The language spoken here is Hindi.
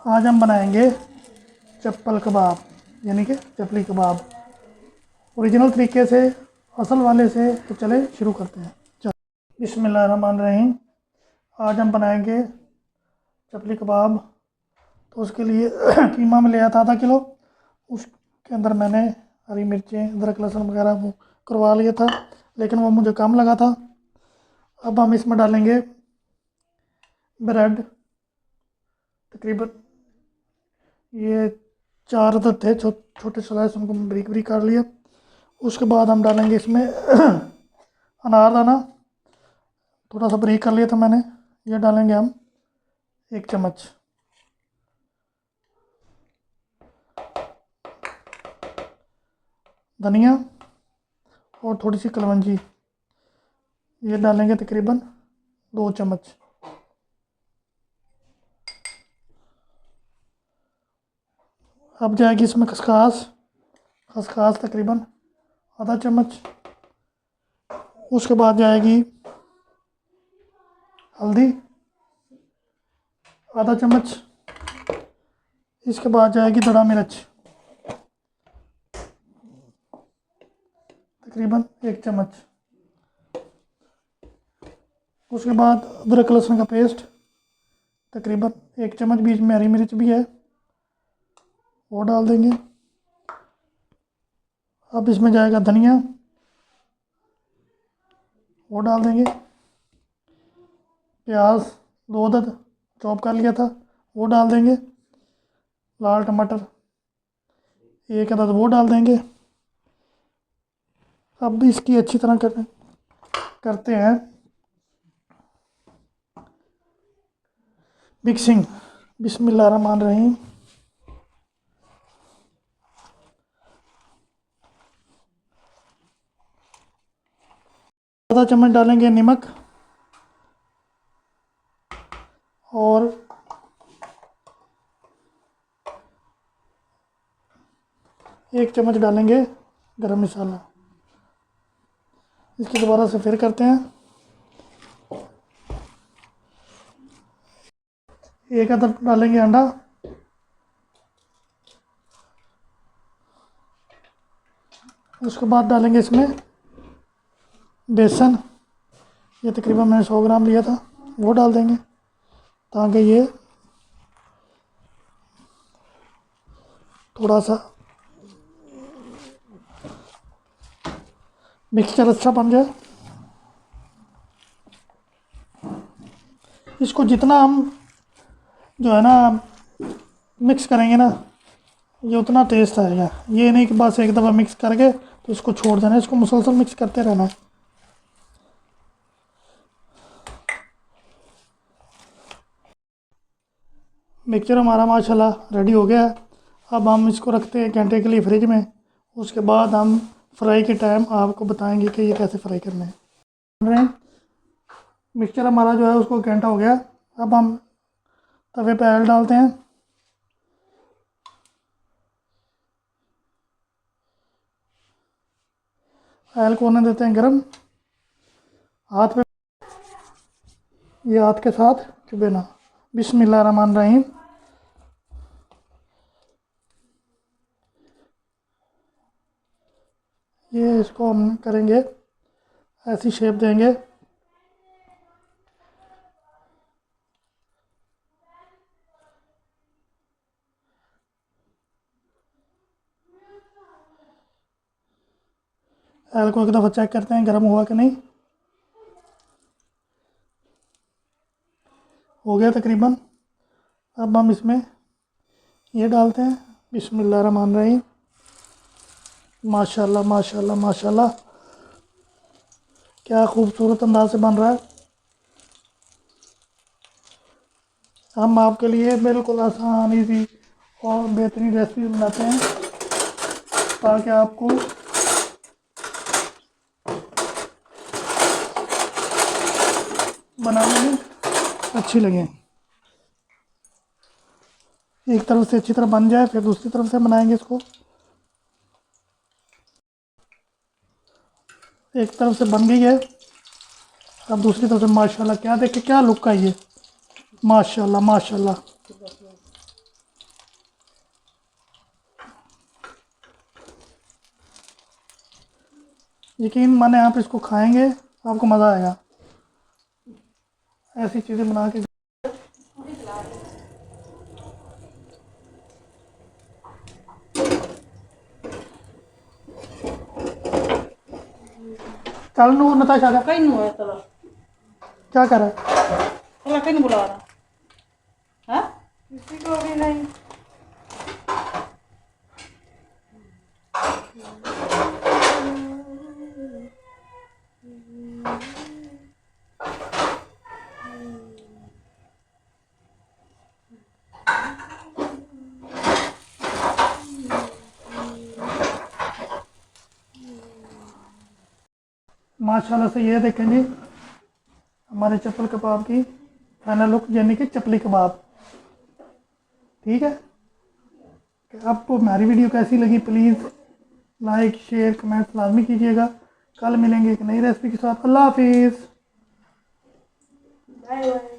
आज हम बनाएंगे चप्पल कबाब, यानी कि चपली कबाब ओरिजिनल तरीके से, असल वाले से। तो चले शुरू करते हैं। चलो, बिस्मिल्लाहिर्रहमानिर्रहीम। आज हम बनाएंगे चपली कबाब। तो उसके लिए कीमा में ले आया था आधा किलो। उसके अंदर मैंने हरी मिर्चें, अदरक, लहसुन वगैरह वो करवा लिया था, लेकिन वो मुझे कम लगा था। अब हम इसमें डालेंगे ब्रेड, तकरीबन ये 4 अदद थे, छोटे स्लाइस, उनको बारीक बारीक काट लिया। उसके बाद हम डालेंगे इसमें अनारदाना, थोड़ा सा बारीक कर लिया था मैंने। ये डालेंगे हम 1 चम्मच। धनिया और थोड़ी सी कलवंजी, ये डालेंगे तकरीबन 2 चम्मच। अब जाएगी इसमें खसखस, खसखस तकरीबन आधा चम्मच। उसके बाद जाएगी हल्दी आधा चम्मच। इसके बाद जाएगी धड़ा मिर्च तकरीबन 1 चम्मच। उसके बाद अदरक लहसुन का पेस्ट तकरीबन 1 चम्मच, बीच में हरी मिर्च भी है, वो डाल देंगे। अब इसमें जाएगा धनिया, वो डाल देंगे। प्याज 2 अदद चॉप कर लिया था, वो डाल देंगे। लाल टमाटर 1 अदद, वो डाल देंगे। अब इसकी अच्छी तरह करते हैं मिक्सिंग। बिस्मिल्लाहिर्रहमानिर्रहीम। आधा चम्मच डालेंगे नमक और 1 चम्मच डालेंगे गरम मसाला। इसकी दोबारा से फिर करते हैं। 1 अदद डालेंगे अंडा। उसके बाद डालेंगे इसमें बेसन, ये तकरीबन मैंने 100 ग्राम लिया था, वो डाल देंगे ताकि ये थोड़ा सा मिक्सचर अच्छा बन जाए। इसको जितना हम जो है ना मिक्स करेंगे ना, ये उतना टेस्ट आएगा। ये नहीं कि बस एक दफ़ा मिक्स करके तो इसको छोड़ देना, इसको मुसलसल मिक्स करते रहना है। मिक्सचर हमारा माशाल्लाह रेडी हो गया है। अब हम इसको रखते हैं घंटे के लिए फ्रिज में। उसके बाद हम फ्राई के टाइम आपको बताएंगे कि ये कैसे फ्राई करने हैं। मिक्सचर हमारा जो है उसको घंटा हो गया। अब हम तवे पे ऑयल डालते हैं। ऑयल को होने देते हैं गरम। हाथ पे, ये हाथ के साथ चुभे ना। बिस्मिल्लाहिर्रहमानिर्रहीम। ये इसको हम करेंगे, ऐसी शेप देंगे। ऑयल को एक दफ़ा चेक करते हैं गर्म हुआ कि नहीं। हो गया तकरीबन। अब हम इसमें ये डालते हैं। बिस्मिल्लाहिर्रहमानिर्रहीम। माशाल्लाह माशाल्लाह माशाल्लाह, क्या खूबसूरत अंदाज से बन रहा है। हम आपके लिए बिल्कुल आसान, ईजी और बेहतरीन रेसिपी बनाते हैं ताकि आपको बनाने में अच्छी लगे। एक तरफ से अच्छी तरह बन जाए फिर दूसरी तरफ से बनाएंगे इसको। एक तरफ से बन गई है, अब दूसरी तरफ से। माशाल्लाह, क्या देखे क्या लुक का ये, माशाल्लाह माशाल्लाह। यकीन माने आप इसको खाएंगे आपको मज़ा आएगा। ऐसी चीज़ें बना के चल नू नताशा का कहीं नहीं हुआ तला क्या कर रहा है? तला कहीं नहीं बुला रहा हाँ किसी को भी नहीं। माशाल्लाह से ये देखें जी हमारे चप्पल कबाब की फाइनल लुक, यानी कि चपली कबाब। ठीक है, आपको हमारी वीडियो कैसी लगी प्लीज़ लाइक शेयर कमेंट लाजमी कीजिएगा। कल मिलेंगे एक नई रेसिपी के साथ। अल्लाह हाफिज़। Bye bye.